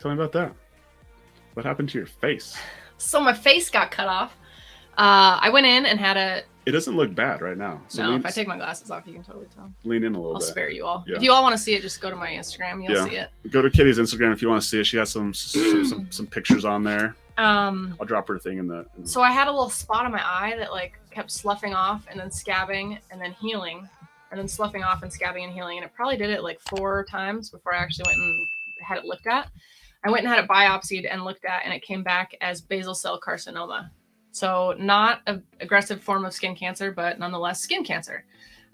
Tell me about that. What happened to your face? So my face got cut off. I went in and had a... It doesn't look bad right now. So if I take my glasses off, you can totally tell. Lean in a little bit. I'll spare you all. Yeah. If you all want to see it, just go to my Instagram. You'll see it. Go to Kitty's Instagram if you want to see it. She has some pictures on there. I'll drop her thing in the... So I had a little spot on my eye that like kept sloughing off and then scabbing and then healing and then sloughing off and scabbing and healing. And it probably did it like 4 times before I actually went and had it looked at. I went and had it biopsied and looked at, and it came back as basal cell carcinoma. So not an aggressive form of skin cancer, but nonetheless skin cancer.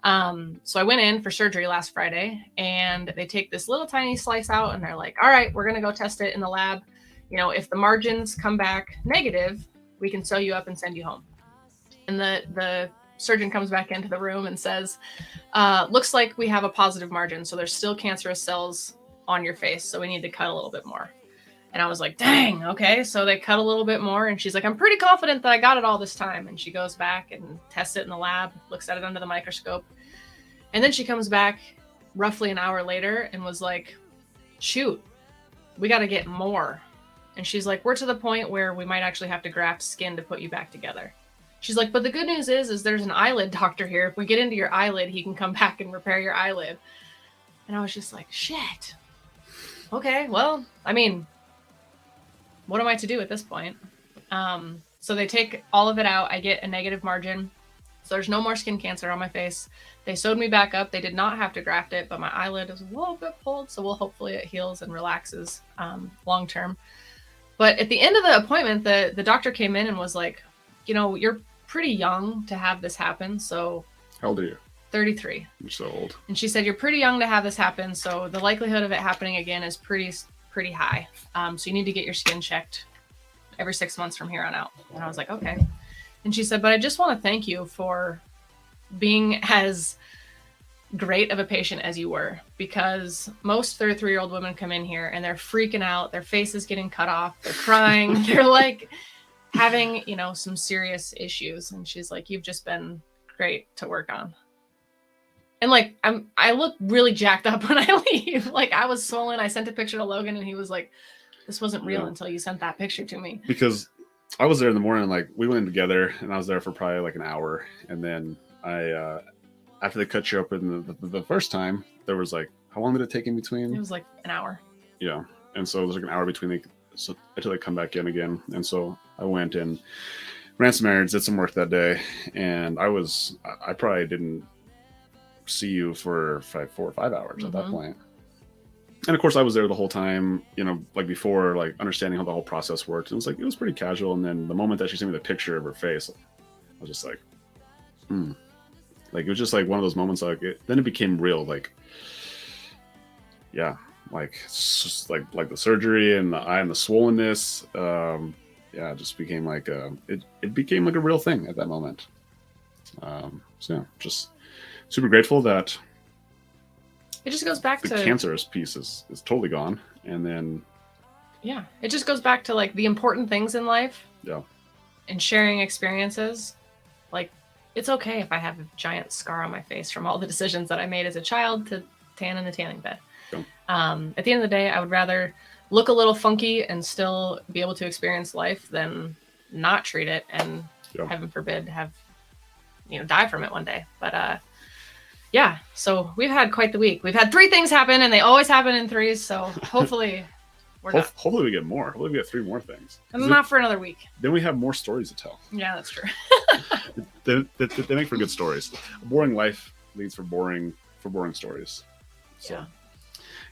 So I went in for surgery last Friday, and they take this little tiny slice out, and they're like, all right, we're going to go test it in the lab. You know, if the margins come back negative, we can sew you up and send you home. And the surgeon comes back into the room and says, looks like we have a positive margin. So there's still cancerous cells on your face. So we need to cut a little bit more. And I was like, dang, okay. So they cut a little bit more. And she's like, I'm pretty confident that I got it all this time. And she goes back and tests it in the lab, looks at it under the microscope. And then she comes back roughly an hour later and was like, shoot, we got to get more. And she's like, we're to the point where we might actually have to graft skin to put you back together. She's like, but the good news is there's an eyelid doctor here. If we get into your eyelid, he can come back and repair your eyelid. And I was just like, shit. Okay, well, I mean, what am I to do at this point? So they take all of it out. I get a negative margin. So there's no more skin cancer on my face. They sewed me back up. They did not have to graft it, but my eyelid is a little bit pulled. So hopefully it heals and relaxes long term. But at the end of the appointment, the doctor came in and was like, you know, you're pretty young to have this happen. So how old are you? 33. You're so old. And she said, you're pretty young to have this happen. So the likelihood of it happening again is pretty high. So you need to get your skin checked every 6 months from here on out. And I was like, okay. And she said, but I just want to thank you for being as great of a patient as you were, because most 33-year-old women come in here and they're freaking out. Their face is getting cut off. They're crying. They're like having, you know, some serious issues. And she's like, you've just been great to work on. And like, I look really jacked up when I leave. Like I was swollen. I sent a picture to Logan and he was like, this wasn't real until you sent that picture to me. Because I was there in the morning, like we went in together and I was there for probably like an hour. And then I, after they cut you open the first time, there was like, how long did it take in between? It was like an hour. Yeah. And so it was like an hour between until they come back in again. And so I went and ran some errands, did some work that day. And I probably didn't see you for 4 or 5 hours at that point. And of course I was there the whole time, you know, like before, like understanding how the whole process worked. And it was pretty casual. And then the moment that she sent me the picture of her face, I was just like, Like it was just like one of those moments. Like then it became real. Like, yeah, like it's just like the surgery and the eye and the swollenness. Yeah, it just became like it became like a real thing at that moment. So yeah, just super grateful that it just goes back the to cancerous piece is totally gone. And then yeah, it just goes back to like the important things in life. Yeah. And sharing experiences. Like it's okay if I have a giant scar on my face from all the decisions that I made as a child to tan in the tanning bed. Yeah. At the end of the day, I would rather look a little funky and still be able to experience life than not treat it and heaven forbid have, die from it one day. But yeah, so we've had quite the week. We've had 3 things happen and they always happen in 3s. So hopefully hopefully we get more. Hopefully we get 3 more things. And not for another week. Then we have more stories to tell. Yeah, that's true. they make for good stories. A boring life leads for boring stories. So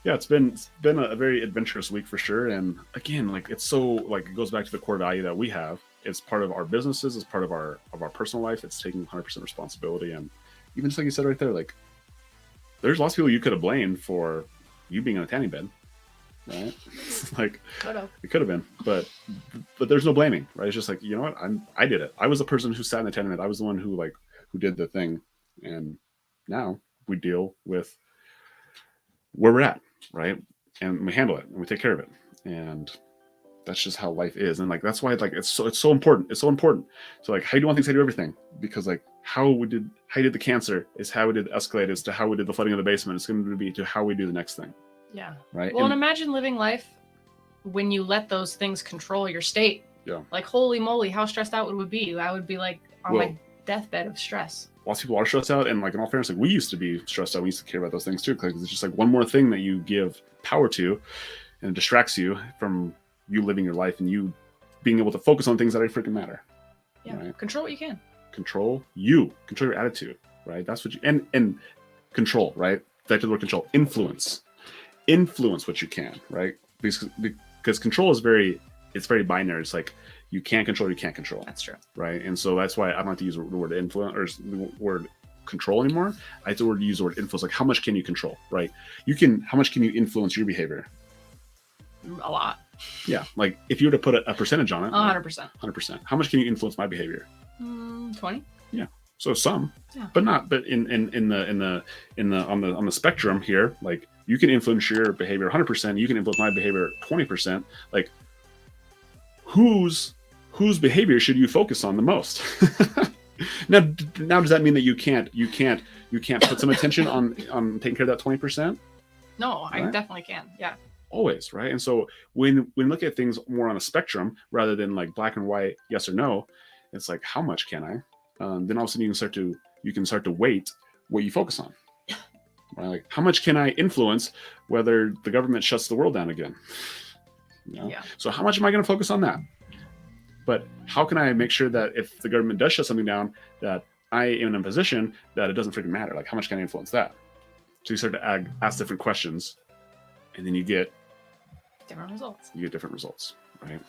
yeah, it's been a very adventurous week for sure. And again, like it's so like it goes back to the core value that we have. It's part of our businesses, it's part of our personal life. It's taking 100% responsibility. And even just like you said right there, like there's lots of people you could have blamed for you being in a tanning bed. Right? Like it could have been, but there's no blaming, right? It's just like, you know what? I did it. I was the person who sat in the tanning bed. I was the one who did the thing. And now we deal with where we're at, right? And we handle it and we take care of it. And that's just how life is. And like that's why like it's so important. It's so important. So like how you do one thing, how you do everything. Because like how you did the cancer is how we did escalate as to how we did the flooding of the basement. It's going to be to how we do the next thing. Yeah. Right. Well, and imagine living life when you let those things control your state, like holy moly, how stressed out would we be? I would be like on my deathbed of stress. Lots of people are stressed out, and like in all fairness, like we used to be stressed out. We used to care about those things too, because it's just like one more thing that you give power to, and it distracts you from you living your life and you being able to focus on things that freaking matter. Yeah, right? Control what you can. Control your attitude, right? That's what you and control, right? Back to the word control. Influence what you can, right? Because control is very binary. It's like you can't control, you can't control. That's true, right? And so that's why I don't like to use the word influence or the word control anymore. I have to use the word influence. Like how much can you control, right? How much can you influence your behavior? A lot. Yeah, like if you were to put a percentage on it, 100%. 100%. How much can you influence my behavior? 20. Yeah. So some, but not. But in the on the spectrum here, like you can influence your behavior 100%. You can influence my behavior 20%. Like whose behavior should you focus on the most? now does that mean that you can't put some attention on taking care of that 20%? No, right? I definitely can. Yeah. Always, right? And so when we look at things more on a spectrum rather than like black and white, yes or no, it's like how much can I? Then all of a sudden you can start to weight what you focus on. Right? Like how much can I influence whether the government shuts the world down again? You know? Yeah. So how much am I going to focus on that? But how can I make sure that if the government does shut something down, that I am in a position that it doesn't freaking matter? Like how much can I influence that? So you start to ask different questions, and then you get different results. You get different results, right?